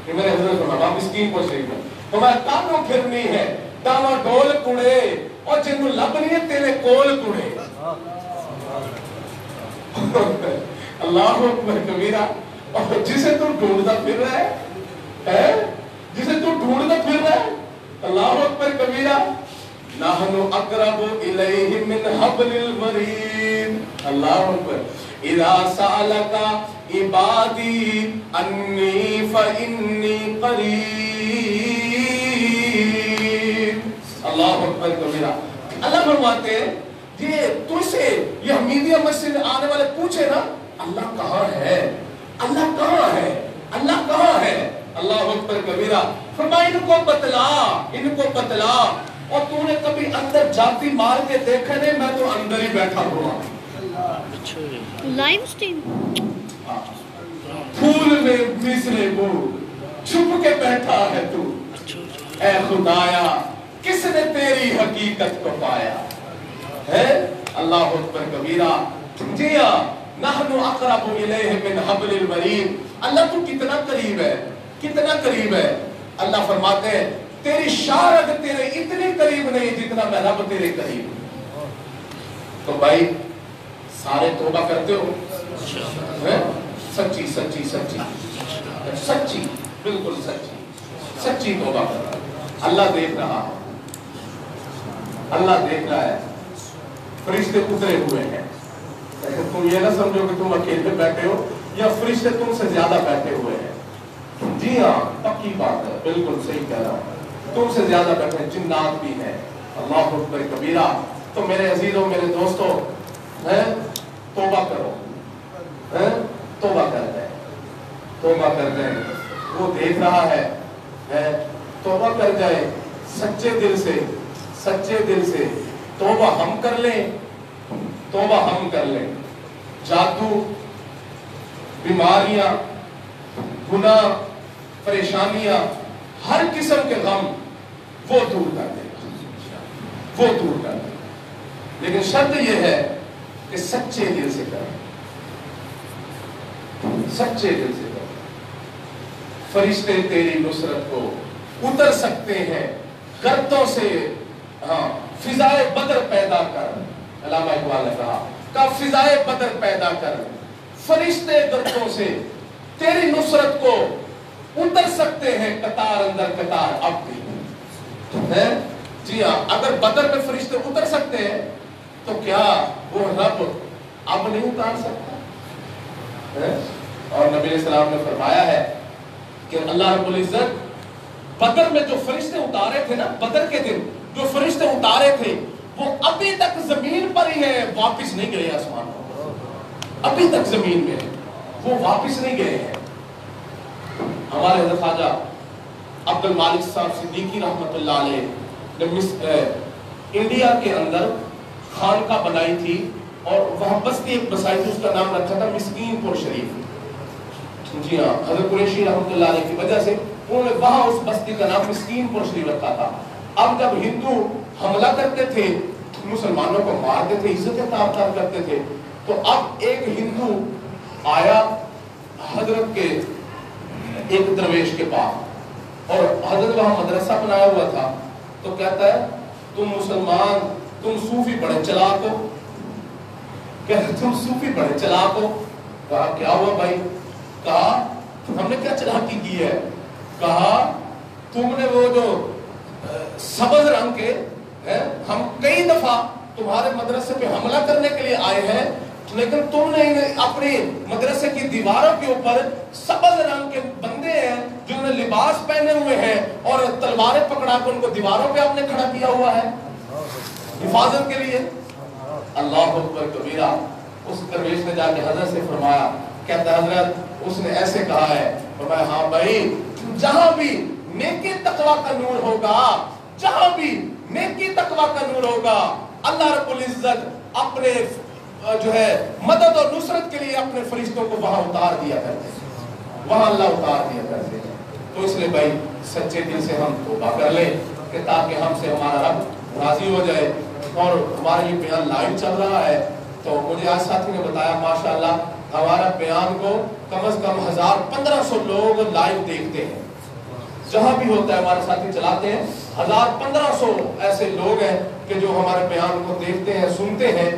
یہ میرے حضرت فرمایا مسکین پر شریف میں فرمایا کانوں پھرنی ہے داما ڈول کڑے اور جنوں لبنی ہے تیرے کول کڑے. اللہ اکبر کبیرہ. اور جسے تو ڈھونڈتا پھر رہا ہے، جسے تو ڈھونڈتا پھر رہا ہے، اللہ اکبر کبیرہ. نحن اقرب الیہ من حبل الورید. اللہ اکبر. اذا سألک عبادی انی فانی قریب. اللہ اکبر کبیرہ. اللہ فرماتے ہیں یہ تجھ سے یہ حمیدیہ مسجد میں آنے والے پوچھے نا اللہ کہاں ہے، اللہ کہاں ہے، اللہ کہاں ہے. اللہ اکبر کبیرہ. فرمایا ان کو بتلا اور تو نے کبھی اندر جاتی مار کے دیکھا نہیں، میں تو اندر ہی بیٹھا ہوا. لائیو سٹریم پھول میں مصرے بول چھپ کے بیٹھا ہے تو. اے خدایا کس نے تیری حقیقت کو پایا ہے. اللہ اکبر کبیرہ. جی ہاں نحن اقرب الیہ من حبل الورید. اللہ تو کتنا قریب ہے، کتنا قریب ہے. اللہ فرماتے ہیں تیری شارد تیرے اتنے قریب نہیں جتنا میں رب تیرے قریب. تو بھائی سارے توبہ کرتے ہو؟ سچی سچی سچی سچی بالکل سچی توبہ کرنا. اللہ دیکھ رہا ہے، اللہ دیکھ رہا ہے. فرشتے اترے ہوئے ہیں. تم یہ نہ سمجھو کہ تم اکیلے بیٹھے ہو یا فرشتے تم سے زیادہ بیٹھے ہوئے ہیں. جی ہاں پکی بات ہے، بالکل صحیح کہہ رہا ہوں. تم سے زیادہ بیٹھے ہیں، جنات بھی ہیں. اللہ اکبر کبیرہ. تو میرے عزیزوں میرے دوستوں توبہ کرو، توبہ کر جائے، توبہ کر جائے. وہ دیکھ رہا ہے. توبہ کر جائے سچے دل سے، سچے دل سے. توبہ ہم کر لیں، توبہ ہم کر لیں. جادو، بیماریاں، گناہ، پریشانیاں، ہر قسم کے غم وہ دور کر دے گا، وہ دور کر دے گا. لیکن شرط یہ ہے کہ سچے دل سے کریں، سچے دل سے کریں. فرشتے تیری نصرت کو اتر سکتے ہیں گردوں سے. ہاں فضائے بدر پیدا کر. علامہ اقبال نے کہا کہ فضائے بدر پیدا کر. فرشتے گردوں سے تیری نصرت کو اتر سکتے ہیں قطار اندر قطار اب بھی. جی ہاں اگر بدر میں فرشتے اتر سکتے ہیں تو کیا وہ رب اب نہیں اتار سکتا؟ اور نبی علیہ السلام نے فرمایا ہے کہ اللہ رب العزت بدر میں جو فرشتے اتارے تھے نا، بدر کے دن جو فرشتے اتارے تھے وہ ابھی تک زمین پر ہی ہے، واپس نہیں گئے آسمان پر. ابھی تک زمین میں ہے، وہ واپس نہیں گئے ہیں. ہمارے حضرت خواجہ عبد المالک صاحب صدیقی رحمۃ اللہ علیہ نے انڈیا کے اندر خانقاہ بنائی تھی اور وہاں بستی ایک بسائی تھی، اس کا نام رکھا تھا مسکین پور شریف. جی ہاں حضرت قریشی رحمۃ اللہ علیہ کی وجہ سے انہوں نے وہاں اس بستی کا نام مسکین پور شریف رکھا تھا. اب جب ہندو حملہ کرتے تھے مسلمانوں کو مارتے تھے، عزت تاب کرتے تھے، تو اب ایک ہندو آیا حضرت کے ایک درویش کے پاس اور حضرت وہاں مدرسہ بنایا ہوا تھا. تو کہتا ہے تم مسلمان، تم صوفی بڑے چلاک ہو. کہتا تم صوفی بڑے چلاک ہو. کہا کیا ہوا بھائی؟ کہا ہم نے کیا چلاکی کی ہے؟ کہا تم نے وہ جو سبز رنگ کے ہم کئی دفعہ تمہارے مدرسے پہ حملہ کرنے کے لیے آئے ہیں، لیکن تم نے اپنی مدرسے کی دیواروں کے اوپر سبز رنگ کے بندے ہیں جنہوں نے لباس پہنے ہوئے ہیں اور تلواریں پکڑا کر ان کو دیواروں پہ آپ نے کھڑا کیا ہوا ہے حفاظت کے لیے۔ اللہ اکبر کبیرہ۔ اس درویش نے جا کے حضرت سے فرمایا، کہتا حضرت اس نے ایسے کہا ہے۔ فرمایا ہاں بھائی، جہاں بھی نیکی تقوی کا نور ہوگا، جہاں بھی نیکی تقوی کا نور ہوگا، اللہ رب العزت اپنے جو ہے مدد اور نصرت کے لیے اپنے فرشتوں کو وہاں اتار دیا کرتے ہیں، وہاں اللہ اتار دیا کرتے ہیں۔ تو اس لیے بھائی سچے دل سے ہم توبہ کر لیں کہ تاکہ ہم سے ہمارا رب راضی ہو جائے۔ اور ہمارا یہ بیان لائیو چل رہا ہے، تو مجھے آج ساتھی نے بتایا ماشاءاللہ ہمارا بیان کو کم از کم 1500 لوگ لائیو دیکھتے ہیں، جہاں بھی ہوتا ہے ہمارے ساتھی چلاتے ہیں۔ 1500 ایسے لوگ ہیں کہ جو ہمارے بیان کو دیکھتے ہیں، سنتے ہیں۔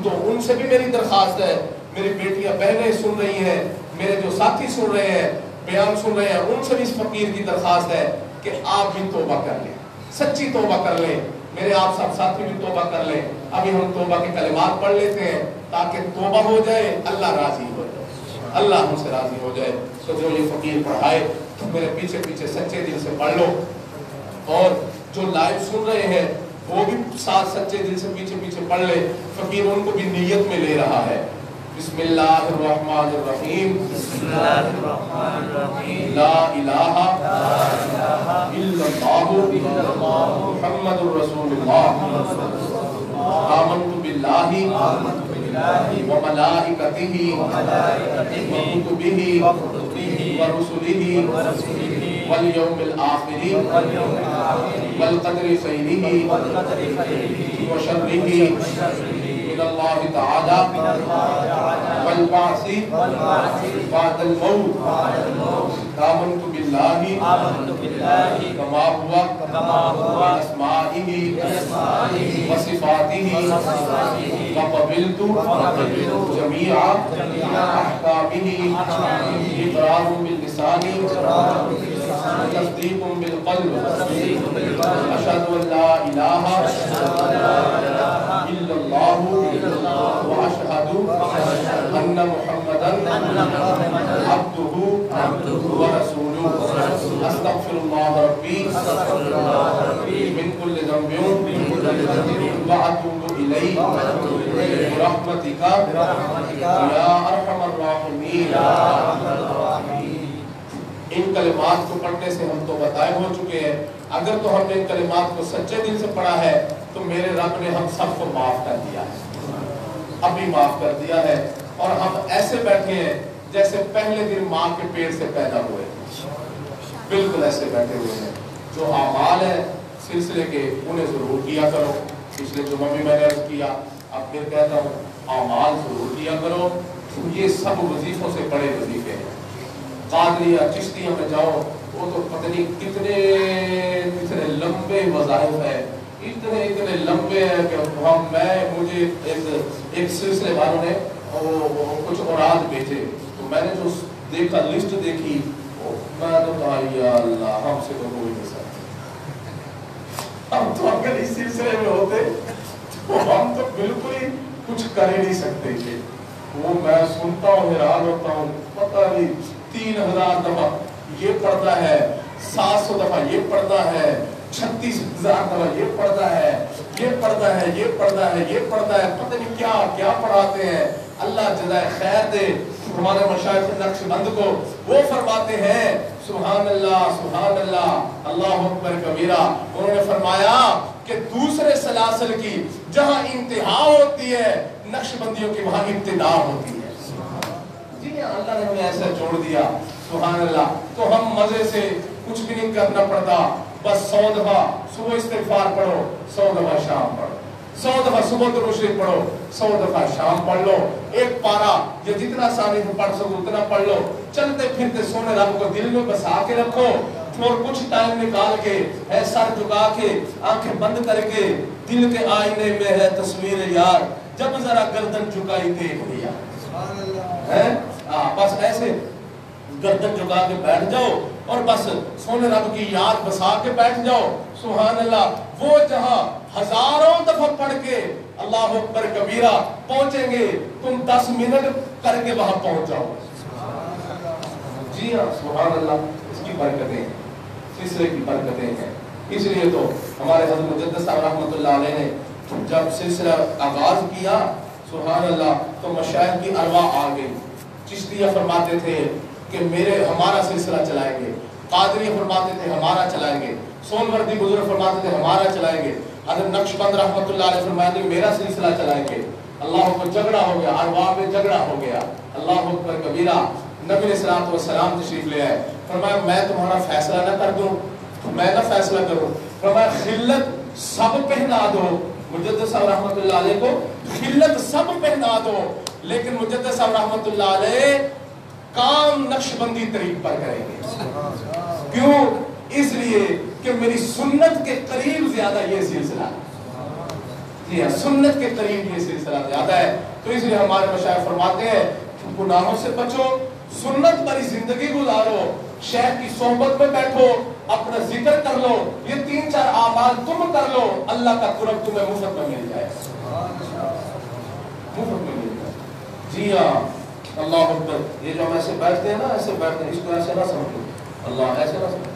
تو ان سے بھی میری درخواست ہے، میری بیٹیاں بہنیں سن رہی ہیں، میرے جو ساتھی سن رہے ہیں، بیان سن رہے ہیں، ان سے بھی اس فقیر کی درخواست ہے کہ آپ بھی توبہ کر لیں، سچی توبہ کر لیں۔ میرے آپ سب ساتھی بھی توبہ کر لیں۔ ابھی ہم توبہ کے کلمات پڑھ لیتے ہیں تاکہ توبہ ہو جائے، اللہ راضی ہو جائے، اللہ ہم سے راضی ہو جائے۔ تو جو یہ فقیر پڑھائے تو میرے پیچھے پیچھے سچے دل سے پڑھ لو، اور جو لائیو سن رہے ہیں وہ بھی ساتھ سچے دل سے پیچھے پیچھے پڑھ لے۔ فقیر ان کو بھی نیت میں لے رہا ہے۔ بسم اللہ الرحمن الرحیم، لا الہ الا اللہ محمد رسول اللہ، آمنت باللہ وملائکتہ وکتبہ ورسلہ والیوم الآخر والقدر خیرہ وشرہ من اللہ تعالی والبعث بعد الموت، آمنت باللہ کما ہوا باسمائہ وصفاتہ وقبلت جمیع احکامہ، اقرار باللسان تصدیق بالقلب، اشہد ان لا الہ الا اللہ واشہد ان محمدا عبدہ ورسولہ، استغفر اللہ ربی من کل ذنب واتوب الیہ برحمتک یا ارحم الراحمین۔ ان کلمات کو پڑھنے سے ہم تو بتائے ہو چکے ہیں، اگر تو ہم نے ان کلمات کو سچے دل سے پڑھا ہے تو میرے رب نے ہم سب کو معاف کر دیا ہے، ابھی معاف کر دیا ہے، اور ہم ایسے بیٹھے ہیں جیسے پہلے دن ماں کے پیٹ سے پیدا ہوئے، بالکل ایسے بیٹھے ہوئے ہیں۔ جو اعمال ہیں سلسلے کے انہیں ضرور کیا کرو، پچھلے جمعہ بھی میں نے عرض کیا، اب پھر کہتا ہوں اعمال ضرور کیا کرو۔ یہ سب وظیفوں سے بڑے وظیفے ہیں۔ قادریہ چشتیہ میں جاؤ، وہ تو پتہ نہیں کتنے لمبے وظائف ہیں، اتنے لمبے ہیں کہ مجھے ایک سلسلے والوں نے کچھ اوراد بھیجے، تو میں نے جو دیکھا لسٹ دیکھی، میں تو کہا یا اللہ ہم سے تو کوئی نہیں سکتا، ہم تو اگر اس سلسلے میں ہوتے تو ہم تو بالکل ہی کچھ کر ہی نہیں سکتے تھے۔ وہ میں سنتا ہوں حیران ہوتا ہوں، پتہ نہیں 3000 دفعہ یہ پڑھتا ہے، 700 دفعہ یہ پڑھتا ہے، 36,000 دفعہ یہ پڑھتا ہے، یہ پڑھتا ہے، یہ پڑھتا ہے، یہ پڑھتا ہے، پتہ نہیں کیا کیا پڑھاتے ہیں۔ اللہ جزائے خیر دے ہمارے مشائخ نقش بند کو۔ وہ فرماتے ہیں سبحان اللہ اللہ اکبر کبیرہ۔ انہوں نے فرمایا کہ دوسرے سلاسل کی جہاں انتہا ہوتی ہے، نقش بندیوں کی وہاں ابتدا ہوتی ہے۔ جی اللہ نے ہمیں ایسا چھوڑ دیا، سبحان اللہ۔ تو ہم مزے سے کچھ بھی نہیں کرنا پڑتا، بس 100 دفعہ صبح استغفار پڑھو، 100 دفعہ شام پڑھو، 100 دفعہ صبح درود شریف پڑھو، 100 دفعہ شام پڑھ لو، ایک پارا یا جتنا ساری پڑھ سکو اتنا پڑھ لو۔ چلتے پھرتے سونے رب کو دل میں بسا کے رکھو، اور کچھ ٹائم نکال کے سر جھکا کے آنکھیں بند کر کے دل کے آئینے میں ہے تصویر یار، جب ذرا گردن جھکائی دیکھ لیا، بس ایسے گردن جھکا کے بیٹھ جاؤ اور بس سونے رب کی یاد بسا کے بیٹھ جاؤ. سبحان اللہ. وہ جہاں ہزاروں دفعہ پڑھ کے اللہ اکبر کبیرہ پہنچیں گے, تم 10 منٹ کر کے وہاں پہنچ جاؤ. جی ہاں سبحان اللہ. اس کی برکتیں ہیں, سلسلے کی برکتیں ہیں. اس لیے تو ہمارے حضرت مجدد صاحب رحمۃ اللہ علیہ نے جب سلسلہ آغاز کیا سبحان اللہ تو مشائخ کی ارواح آ گئی. چشتیہ فرماتے تھے کہ ہمارا سلسلہ چلائیں گے, قادریہ فرماتے تھے ہمارا چلائیں گے, سونوردی بزرگ فرماتے تھے ہمارا چلائیں گے, حضرت نقشبند رحمۃ اللہ علیہ فرماتے تھے میرا سلسلہ چلائیں گے. اللہ اکبر, جھگڑا ہو گیا, ارواح میں جھگڑا ہو گیا. اللہ اکبر کبیرہ. نبی علیہ الصلوۃ والسلام تشریف لے آئے, فرمایا میں تمہارا فیصلہ نہ کر دوں, میں نہ فیصلہ کروں. فرمایا خلت سب پہنا دو. مجدد صاحب رحمۃ اللہ علیہ کو خلت سب پہنا دو, لیکن مجدد صاحب رحمۃ اللہ علیہ کام نقشبندی طریق پر کریں گے. کیوں؟ اس لیے کہ میری سنت کے قریب زیادہ یہ سلسلہ ہے. جی ہاں, سنت کے قریب یہ سلسلہ زیادہ ہے. تو اس لیے ہمارے مشائخ فرماتے ہیں گناہوں سے بچو, سنت بری زندگی گزارو, شیخ کی صحبت میں بیٹھو, اپنا ذکر کر لو, یہ 3-4 اعمال تم کر لو, اللہ کا قرب تمہیں مفت میں مل جائے, مفت میں مل جائے. جی ہاں اللہ اکبر. یہ جو ہم ایسے بیٹھتے ہیں نا, ایسے بیٹھتے ہیں, اس کو ایسے نہ سمجھو, اللہ ایسے نہ سمجھو.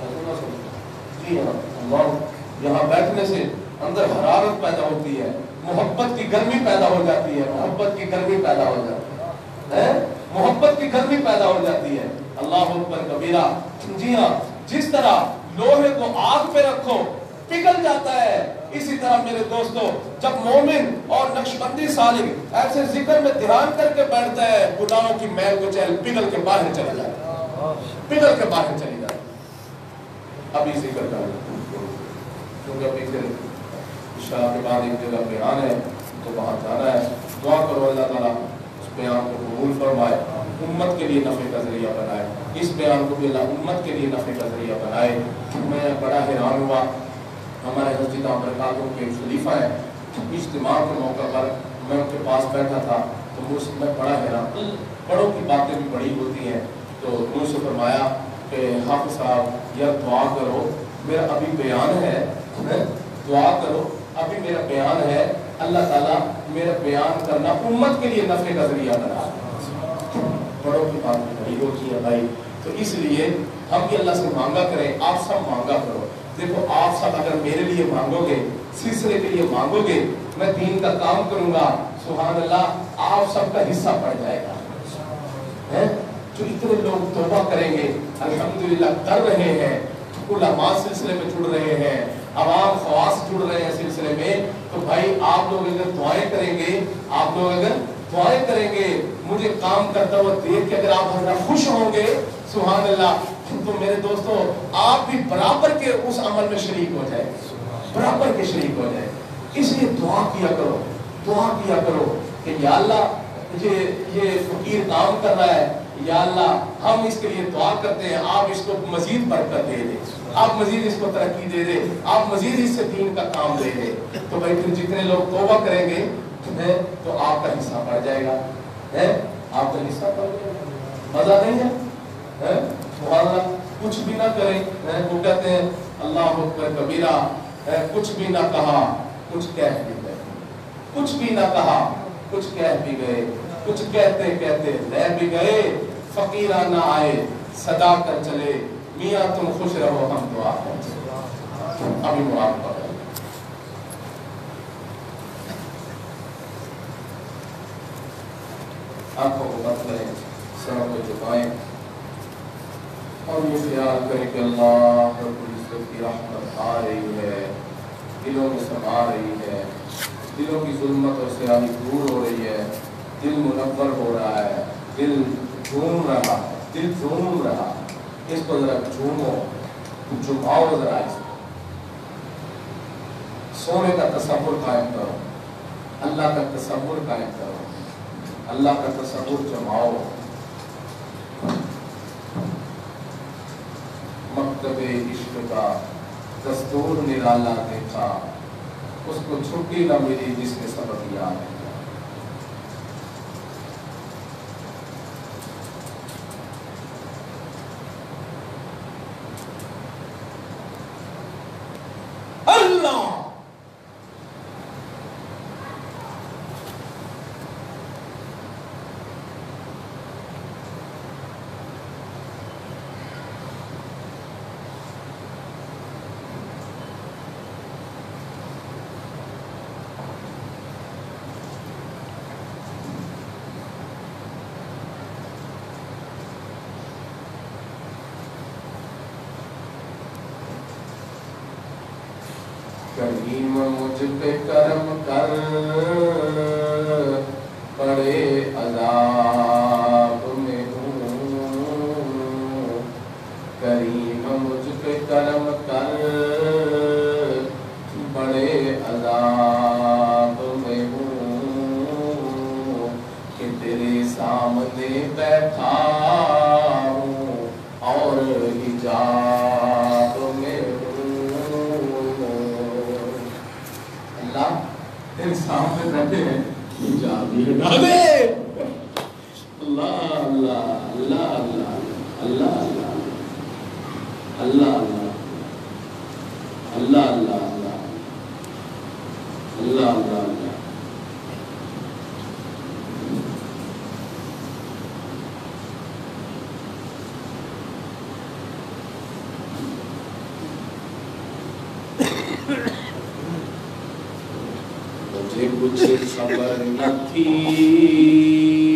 جی ہاں اللہ, یہاں بیٹھنے سے اندر حرارت پیدا ہوتی ہے, محبت کی گرمی پیدا ہو جاتی ہے, محبت کی گرمی پیدا ہو جاتی ہے, محبت کی گرمی پیدا ہو جاتی ہے. اللہ اکبر کبیرہ. جی ہاں, جس طرح لوہے کو آگ پہ رکھو پگھل جاتا ہے, اسی طرح میرے دوستو جب مومن اور نقشبندی سالک ایسے ذکر میں دھیان کر کے بیٹھتا ہے, گناہوں کی میل کو چہل پگھل کے باہر چلا جائے, پگھل کے باہر چلی جائے. ابھی ذکر کر کیونکہ ابھی پھر عشاء کے بعد ایک جگہ بیان ہے تو وہاں جانا ہے. دعا کرو اللہ تعالیٰ اس بیان کو قبول فرمائے, امت کے لیے نفع کا ذریعہ بنائے. اس بیان کو بھی اللہ امت کے لیے نفع کا ذریعہ بنائے. میں بڑا حیران ہوا, ہمارے مسجد برکاتوں کے خلیفہ ہیں, اجتماع کے موقع پر میں ان کے پاس بیٹھا تھا تو مجھ میں بڑا حیران, بڑوں کی باتیں بھی بڑی ہوتی ہیں. تو مجھ سے فرمایا کہ حافظ صاحب یا دعا کرو, میرا ابھی بیان ہے, دعا کرو ابھی میرا بیان ہے, اللہ تعالیٰ میرا بیان کرنا امت کے لیے نفع کا ذریعہ بنا. بڑوں کی باتیں بڑی ہوتی ہے بھائی. تو اس لیے ہم بھی اللہ سے مانگا کریں, آپ سب مانگا کرو. دیکھو آپ سب اگر میرے لیے مانگو گے, سلسلے کے لیے مانگو گے, میں دین کا کام کروں گا, سبحان اللہ, آپ سب کا حصہ پڑ جائے گا. جو اتنے لوگ توبہ کریں گے, الحمدللہ کر رہے ہیں, علماء سلسلے میں جڑ رہے ہیں, عوام خواص جڑ رہے ہیں سلسلے میں, تو بھائی آپ لوگ اگر دعائیں کریں گے, آپ لوگ اگر دعائیں کریں گے, مجھے کام کرتا ہوا دیکھ کے اگر آپ حضرات خوش ہوں گے سبحان اللہ, تو میرے دوستو آپ بھی برابر کے اس عمل میں شریک ہو جائے, برابر کے شریک ہو جائے. اس لیے دعا کیا کرو, دعا کیا کرو کہ یا اللہ یہ فقیر کام کر رہا ہے, یا اللہ ہم اس کے لیے دعا کرتے ہیں, آپ اس کو مزید برکت دے دیں, آپ مزید اس کو ترقی دے دیں, آپ مزید اس سے دین کا کام دے دیں. تو بھائی پھر جتنے لوگ توبہ کریں گے تو آپ کا حصہ بڑھ جائے گا, آپ کا حصہ بڑھ جائے گا. مزہ نہیں ہے؟ سبحان کچھ بھی نہ کریں, وہ کہتے ہیں اللہ اکبر کبیرہ, کچھ بھی نہ کہا کچھ کہہ بھی گئے, کچھ بھی نہ کہا کچھ کہہ بھی گئے, کچھ کہتے کہتے رہ بھی گئے, فقیرہ نہ آئے صدا کر چلے, میاں تم خوش رہو ہم دعا کر چلے. ابھی مراد پڑھ آنکھوں کو بند کریں, سروں کو جھکائیں اور یہ خیال کریں کہ اللہ رب العزت کی رحمت آ رہی ہے, دلوں میں سما رہی ہے, دلوں کی ظلمت اور سیاہی دور ہو رہی ہے, دل منور ہو رہا ہے, دل جھوم رہا, دل جھوم رہا. اس کو ذرا جھومو, جھماؤ ذرا, اس کو سونے کا تصور قائم کرو, اللہ کا تصور قائم کرو, اللہ کا تصور جماؤ. مکتب عشق کا دستور نرالا دیکھا, اس کو چھٹی نہ ملی جس نے سبق یاد کیا. کریم مجھ پہ کرم کر بڑے عذاب میں ہوں کریم مجھ پہ کرم کر بڑے عذاب میں ہوں کہ تیرے سامنے بیٹھا ہوں اور حجاب میں اللہ تیرے سامنے بیٹھے ہیں حجاب ہی ہٹا دے اللہ اللہ اللہ اللہ اللہ اللہ اللہ اللہ اللہ اللہ اللہ اللہ اللہ مجھے کچھ خبر نہ تھی